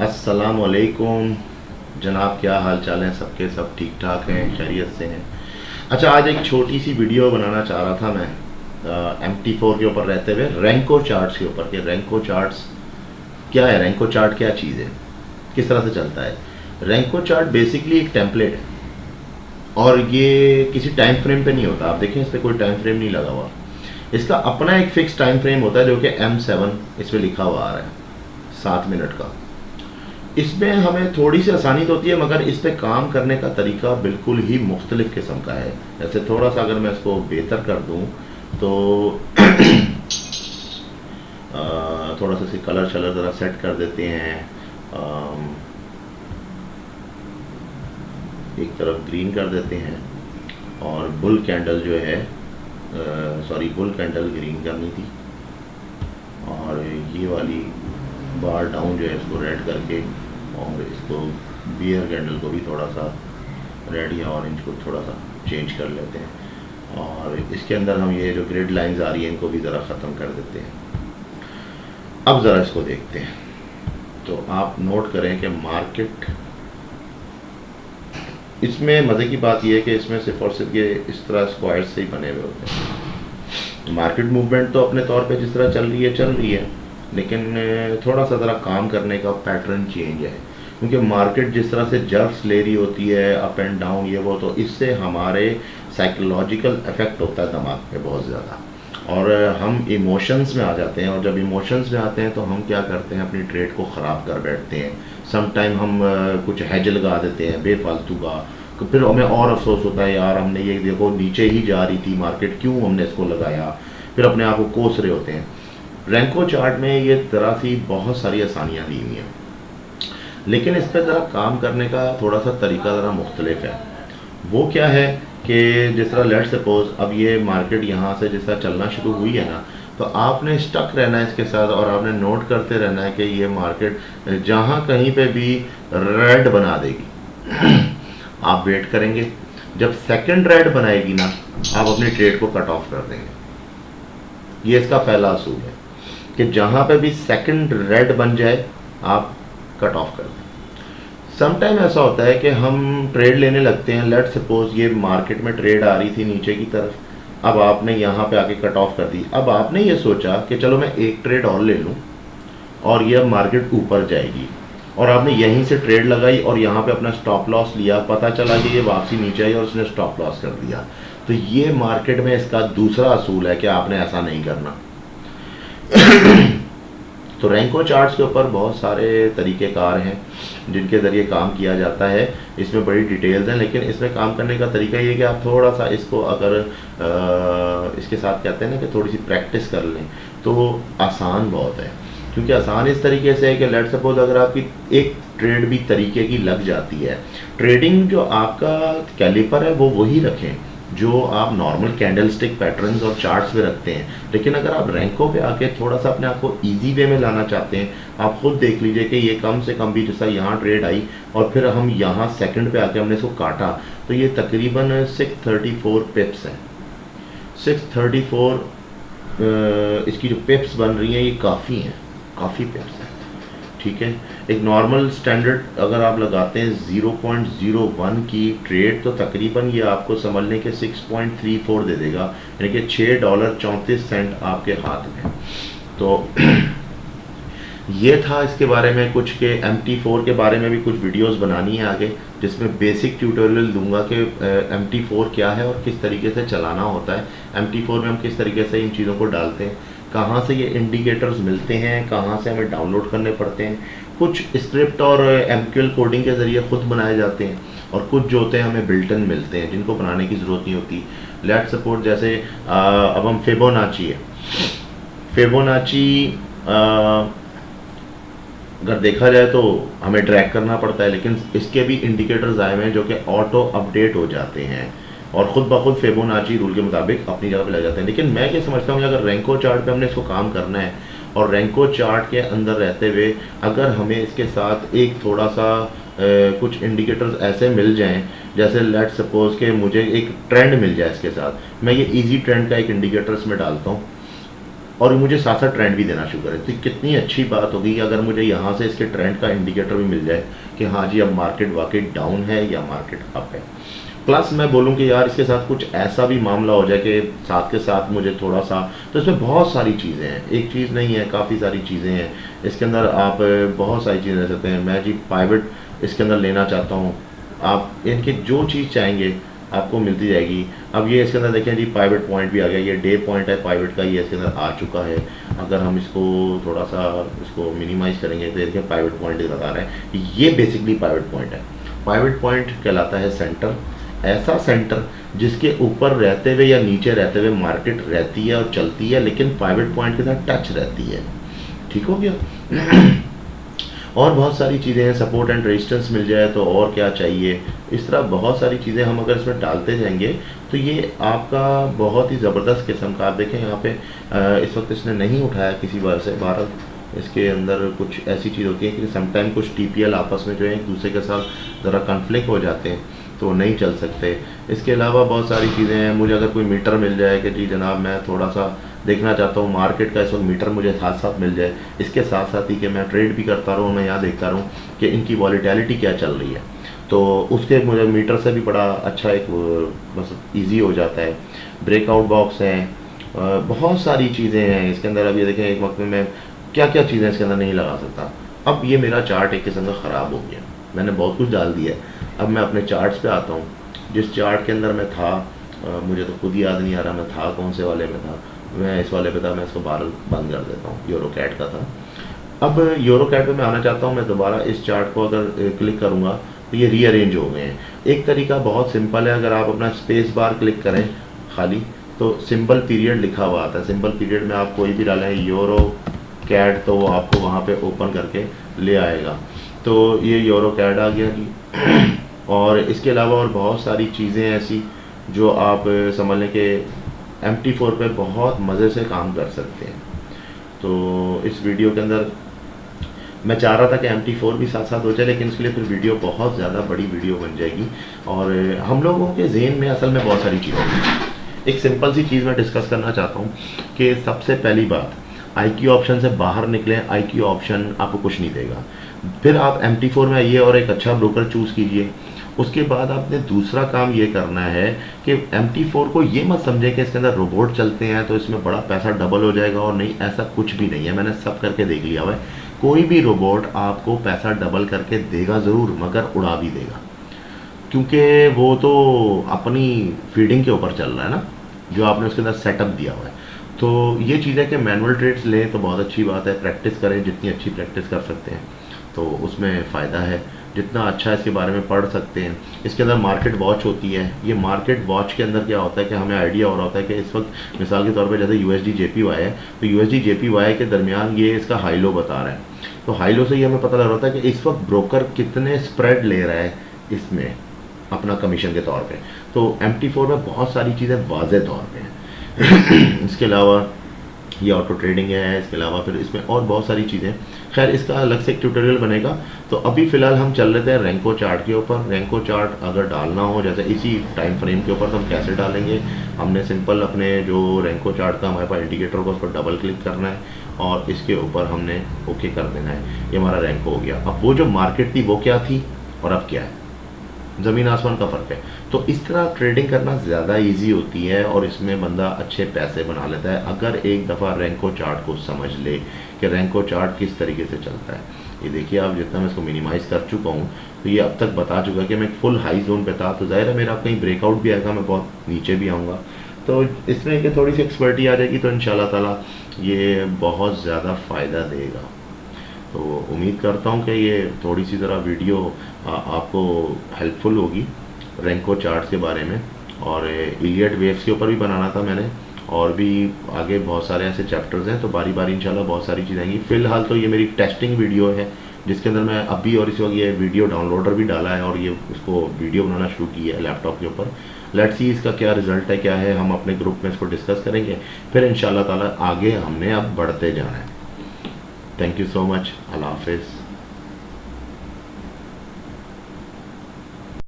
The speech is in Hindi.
अस्सलामुअलैकुम जनाब, क्या हाल चाल हैं सबके? सब ठीक ठाक हैं, खैरियत से हैं। अच्छा, आज एक छोटी सी वीडियो बनाना चाह रहा था मैं MT4 के ऊपर रहते हुए रैंको चार्ट्स के ऊपर कि रैंको चार्ट्स क्या है, रैंको चार्ट क्या चीज़ है, किस तरह से चलता है। रैंको चार्ट बेसिकली एक टेम्पलेट है और ये किसी टाइम फ्रेम पे नहीं होता। आप देखें, इस पर कोई टाइम फ्रेम नहीं लगा हुआ। इसका अपना एक फिक्स टाइम फ्रेम होता है जो कि M7 इस पर लिखा हुआ आ रहा है, 7 मिनट का। इसमें हमें थोड़ी सी आसानी तो होती है, मगर इस पे काम करने का तरीका बिल्कुल ही मुख्तलिफ किस्म का है। जैसे थोड़ा सा अगर मैं इसको बेहतर कर दूं तो थोड़ा सा इसके कलर शलर ज़रा सेट कर देते हैं। एक तरफ ग्रीन कर देते हैं और बुल कैंडल जो है, सॉरी, बुल कैंडल ग्रीन करनी थी, और ये वाली बार डाउन जो है इसको रेड करके, और इसको बियर कैंडल को भी थोड़ा सा रेड या ऑरेंज को थोड़ा सा चेंज कर लेते हैं, और इसके अंदर हम ये जो ग्रिड लाइंस आ रही हैं इनको भी ज़रा ख़त्म कर देते हैं। अब ज़रा इसको देखते हैं तो आप नोट करें कि मार्केट, इसमें मज़े की बात यह है कि इसमें सिर्फ और सिर्फ ये इस तरह स्क्वायर से ही बने हुए होते हैं। मार्केट मूवमेंट तो अपने तौर पे जिस तरह चल रही है, लेकिन थोड़ा सा ज़रा काम करने का पैटर्न चेंज है, क्योंकि मार्केट जिस तरह से जर्क्स ले रही होती है अप एंड डाउन ये वो, तो इससे हमारे साइकोलॉजिकल इफ़ेक्ट होता है दिमाग पे बहुत ज़्यादा, और हम इमोशंस में आ जाते हैं। और जब इमोशंस में आते हैं तो हम क्या करते हैं, अपनी ट्रेड को ख़राब कर बैठते हैं। सम टाइम हम कुछ हैज लगा देते हैं बेफालतू का, फिर हमें और अफसोस होता है, यार हमने ये देखो नीचे ही जा रही थी मार्केट, क्यों हमने इसको लगाया, फिर अपने आप को कोस रहे होते हैं। रैंको चार्ट में ये तरह सी बहुत सारी आसानियाँ दी हुई हैं, लेकिन इस पर ज़रा काम करने का थोड़ा सा तरीका ज़रा मुख्तलिफ है। वो क्या है कि जिस तरह लेट सपोज अब ये मार्केट यहाँ से जिस तरह चलना शुरू हुई है ना, तो आपने स्टक रहना है इसके साथ, और आपने नोट करते रहना है कि ये मार्केट जहाँ कहीं पे भी रेड बना देगी आप वेट करेंगे। जब सेकंड रेड बनाएगी ना, आप अपनी ट्रेड को कट ऑफ कर देंगे। ये इसका पहला असूल है कि जहाँ पे भी सेकंड रेड बन जाए आप कट ऑफ कर दें। सम टाइम ऐसा होता है कि हम ट्रेड लेने लगते हैं, लेट सपोज ये मार्केट में ट्रेड आ रही थी नीचे की तरफ, अब आपने यहाँ पे आके कट ऑफ कर दी। अब आपने ये सोचा कि चलो मैं एक ट्रेड और ले लूँ और ये अब मार्केट ऊपर जाएगी, और आपने यहीं से ट्रेड लगाई और यहाँ पे अपना स्टॉप लॉस लिया, पता चला कि ये वापसी नीचे आई और उसने स्टॉप लॉस कर दिया। तो ये मार्केट में इसका दूसरा असूल है कि आपने ऐसा नहीं करना। तो रैंको चार्ट्स के ऊपर बहुत सारे तरीक़ेकार हैं जिनके ज़रिए काम किया जाता है। इसमें बड़ी डिटेल्स हैं, लेकिन इसमें काम करने का तरीका ये है कि आप थोड़ा सा इसको अगर इसके साथ कहते हैं ना कि थोड़ी सी प्रैक्टिस कर लें तो आसान बहुत है। क्योंकि आसान इस तरीके से है कि लेट सपोज अगर आपकी एक ट्रेड भी तरीके की लग जाती है, ट्रेडिंग जो आपका कैलिपर है वो वही रखें जो आप नॉर्मल कैंडलस्टिक पैटर्न्स और चार्ट्स में रखते हैं, लेकिन अगर आप रैंकों पे आके थोड़ा सा अपने आप को इजी वे में लाना चाहते हैं, आप खुद देख लीजिए कि ये कम से कम भी जैसा यहाँ ट्रेड आई और फिर हम यहाँ सेकंड पे आके हमने इसको काटा, तो ये तकरीबन 634 पिप्स है। 634 इसकी जो पिप्स बन रही हैं ये काफ़ी हैं, काफ़ी पिप्स हैं, ठीक है। एक नॉर्मल स्टैंडर्ड अगर आप लगाते हैं 0.01 की ट्रेड, तो तकरीबन ये आपको समझ लें कि 6.34 दे देगा, यानी कि $6.34 आपके हाथ में। तो ये था इसके बारे में कुछ के MT4 के बारे में भी कुछ वीडियोस बनानी है आगे, जिसमें बेसिक ट्यूटोरियल दूंगा कि MT4 क्या है और किस तरीके से चलाना होता है। MT4 में हम किस तरीके से इन चीज़ों को डालते हैं, कहाँ से ये इंडिकेटर्स मिलते हैं, कहाँ से हमें डाउनलोड करने पड़ते हैं। कुछ स्क्रिप्ट और MQL कोडिंग के ज़रिए ख़ुद बनाए जाते हैं, और कुछ जो होते हैं हमें बिल्टन मिलते हैं जिनको बनाने की ज़रूरत नहीं होती। लेट सपोर्ट जैसे अब हम फिबोनाची है, फिबोनाची अगर देखा जाए तो हमें ट्रैक करना पड़ता है, लेकिन इसके भी इंडिकेटर्स आए हुए हैं जो कि ऑटो अपडेट हो जाते हैं और ख़ुद ब खुद फिबोनाची रूल के मुताबिक अपनी जगह पे लग जाते हैं। लेकिन मैं ये समझता हूँ कि अगर रैंको चार्ट पे हमने इसको काम करना है और रैंको चार्ट के अंदर रहते हुए अगर हमें इसके साथ एक थोड़ा सा कुछ इंडिकेटर्स ऐसे मिल जाएं, जैसे लेट सपोज के मुझे एक ट्रेंड मिल जाए इसके साथ, मैं ये इजी ट्रेंड का एक इंडिकेटर इसमें डालता हूँ, और मुझे साथ साथ ट्रेंड भी देना शुरू करे। तो कितनी अच्छी बात होगी अगर मुझे यहाँ से इसके ट्रेंड का इंडिकेटर भी मिल जाए कि हाँ जी अब मार्केट वाकई डाउन है या मार्केट अप है। प्लस मैं बोलूँ कि यार इसके साथ कुछ ऐसा भी मामला हो जाए कि साथ के साथ मुझे थोड़ा सा, तो इसमें बहुत सारी चीज़ें हैं, एक चीज़ नहीं है, काफ़ी सारी चीज़ें हैं इसके अंदर। आप बहुत सारी चीज़ें ले सकते हैं। मैं जी पाइवट इसके अंदर लेना चाहता हूँ, आप इनके जो चीज़ चाहेंगे आपको मिलती जाएगी। अब ये इसके अंदर देखें जी पाइवट पॉइंट भी आ गया, ये डे पॉइंट है पाइवट का, ये इसके अंदर आ चुका है। अगर हम इसको थोड़ा सा इसको मिनिमाइज़ करेंगे तो देखिए पाइवट पॉइंट बता रहा है, ये बेसिकली पाइवट पॉइंट है। पाइवट पॉइंट कहलाता है सेंटर, ऐसा सेंटर जिसके ऊपर रहते हुए या नीचे रहते हुए मार्केट रहती है और चलती है, लेकिन पाइवट पॉइंट के साथ टच रहती है। ठीक हो गया। और बहुत सारी चीज़ें हैं, सपोर्ट एंड रेजिस्टेंस मिल जाए तो और क्या चाहिए। इस तरह बहुत सारी चीज़ें हम अगर इसमें डालते जाएंगे तो ये आपका बहुत ही ज़बरदस्त किस्म का, आप देखें यहाँ पे इस वक्त इसने नहीं उठाया किसी बार से भारत, इसके अंदर कुछ ऐसी चीज़ होती है कि समटाइम कुछ TPL आपस में जो है एक दूसरे के साथ ज़रा कन्फ्लिक्ट हो जाते हैं तो नहीं चल सकते। इसके अलावा बहुत सारी चीज़ें हैं। मुझे अगर कोई मीटर मिल जाए कि जी जनाब मैं थोड़ा सा देखना चाहता हूँ मार्केट का, इस वक्त मीटर मुझे साथ साथ मिल जाए, इसके साथ साथ ही कि मैं ट्रेड भी करता रहूँ, मैं यहाँ देखता रहूँ कि इनकी वॉलीटिलिटी क्या चल रही है, तो उसके मुझे मीटर से भी बड़ा अच्छा एक बस ईजी हो जाता है। ब्रेकआउट बॉक्स हैं, बहुत सारी चीज़ें हैं इसके अंदर। अब ये देखें एक वक्त में मैं क्या क्या चीज़ें इसके अंदर नहीं लगा सकता। अब ये मेरा चार्ट एक किस्म का ख़राब हो गया, मैंने बहुत कुछ डाल दिया। अब मैं अपने चार्ट्स पे आता हूँ। जिस चार्ट के अंदर मैं था मुझे तो खुद याद नहीं आ रहा मैं था कौन से वाले में था, मैं इस वाले पे था, मैं इसको बाहर बंद कर देता हूँ, यूरो कैट का था। अब यूरो कैट पे मैं आना चाहता हूँ, मैं दोबारा इस चार्ट को अगर क्लिक करूँगा तो ये रीअरेंज हो गए हैं। एक तरीका बहुत सिंपल है, अगर आप अपना स्पेस बार क्लिक करें खाली तो सिंबल पीरियड लिखा हुआ आता है। सिंबल पीरियड में आप कोई भी डालें यूरो कैट तो वो आपको वहाँ पे ओपन करके ले आएगा। तो ये यूरो कैट आ गया जी। और इसके अलावा और बहुत सारी चीज़ें ऐसी जो आप समझ लें कि MT4 पे बहुत मज़े से काम कर सकते हैं। तो इस वीडियो के अंदर मैं चाह रहा था कि MT4 भी साथ साथ हो जाए, लेकिन इसके लिए फिर वीडियो बहुत ज़्यादा बड़ी वीडियो बन जाएगी और हम लोगों के जहन में असल में बहुत सारी चीज़ें हैं। एक सिंपल सी चीज़ मैं डिस्कस करना चाहता हूँ कि सबसे पहली बात IQ ऑप्शन से बाहर निकलें। IQ ऑप्शन आपको कुछ नहीं देगा। फिर आप MT4 में आइए और एक अच्छा ब्रोकर चूज़ कीजिए। उसके बाद आपने दूसरा काम ये करना है कि MT4 को ये मत समझें कि इसके अंदर रोबोट चलते हैं तो इसमें बड़ा पैसा डबल हो जाएगा, और नहीं, ऐसा कुछ भी नहीं है। मैंने सब करके देख लिया हुआ है। कोई भी रोबोट आपको पैसा डबल करके देगा ज़रूर, मगर उड़ा भी देगा, क्योंकि वो तो अपनी फीडिंग के ऊपर चल रहा है ना, जो आपने उसके अंदर सेटअप दिया हुआ है। तो ये चीज़ है कि मैनुअल ट्रेड्स लें तो बहुत अच्छी बात है, प्रैक्टिस करें, जितनी अच्छी प्रैक्टिस कर सकते हैं तो उसमें फ़ायदा है, जितना अच्छा इसके बारे में पढ़ सकते हैं। इसके अंदर मार्केट वॉच होती है। ये मार्केट वॉच के अंदर क्या होता है कि हमें आइडिया हो रहा होता है कि इस वक्त मिसाल के तौर पे जैसे USD JPY है, तो USD JPY के दरमियान ये इसका हाई लो बता रहा है। तो हाई लो से ये हमें पता लग रहा है कि इस वक्त ब्रोकर कितने स्प्रेड ले रहा है इसमें अपना कमीशन के तौर पे। तो MT4 में बहुत सारी चीज़ें वाज़े तौर पे हैं। इसके अलावा ये ऑटो ट्रेडिंग है, इसके अलावा फिर इसमें और बहुत सारी चीज़ें, खैर इसका अलग से एक ट्यूटोरियल बनेगा। तो अभी फ़िलहाल हम चल रहे थे रैंको चार्ट के ऊपर। रैंको चार्ट अगर डालना हो जैसे इसी टाइम फ्रेम के ऊपर तो हम कैसे डालेंगे, हमने सिंपल अपने जो रैंको चार्ट का हमारे पास इंडिकेटर होगा उस पर डबल क्लिक करना है और इसके ऊपर हमने ओके कर देना है। ये हमारा रैंको हो गया। अब वो जो मार्केट थी वो क्या थी और अब क्या है, ज़मीन आसमान का फ़र्क है। तो इस तरह ट्रेडिंग करना ज़्यादा इजी होती है और इसमें बंदा अच्छे पैसे बना लेता है अगर एक दफ़ा रैंको चार्ट को समझ ले कि रैंको चार्ट किस तरीके से चलता है। ये देखिए आप, जितना मैं इसको मिनिमाइज़ कर चुका हूँ तो ये अब तक बता चुका कि मैं फुल हाई जोन पे था, तो ज़ाहिर है मेरा कहीं ब्रेकआउट भी आएगा, मैं बहुत नीचे भी आऊँगा। तो इसमें कि थोड़ी सी एक्सपर्टी आ जाएगी तो इंशाल्लाह ताला ये बहुत ज़्यादा फ़ायदा देगा। तो उम्मीद करता हूँ कि ये थोड़ी सी ज़रा वीडियो आपको हेल्पफुल होगी रैंको चार्ट्स के बारे में। और इलियट वेव्स के ऊपर भी बनाना था मैंने, और भी आगे बहुत सारे ऐसे चैप्टर्स हैं, तो बारी बारी इंशाल्लाह बहुत सारी चीज़ें आएंगी। फ़िलहाल तो ये मेरी टेस्टिंग वीडियो है जिसके अंदर मैं अभी और इस वक्त ये वीडियो डाउनलोडर भी डाला है और ये उसको वीडियो बनाना शुरू किया है लैपटॉप के ऊपर। लेट्स सी इसका क्या रिज़ल्ट है, क्या है, हम अपने ग्रुप में इसको डिस्कस करेंगे, फिर इंशाल्लाह ताला आगे हमने अब बढ़ते जाना है। Thank you so much. अल्लाह हाफिज़।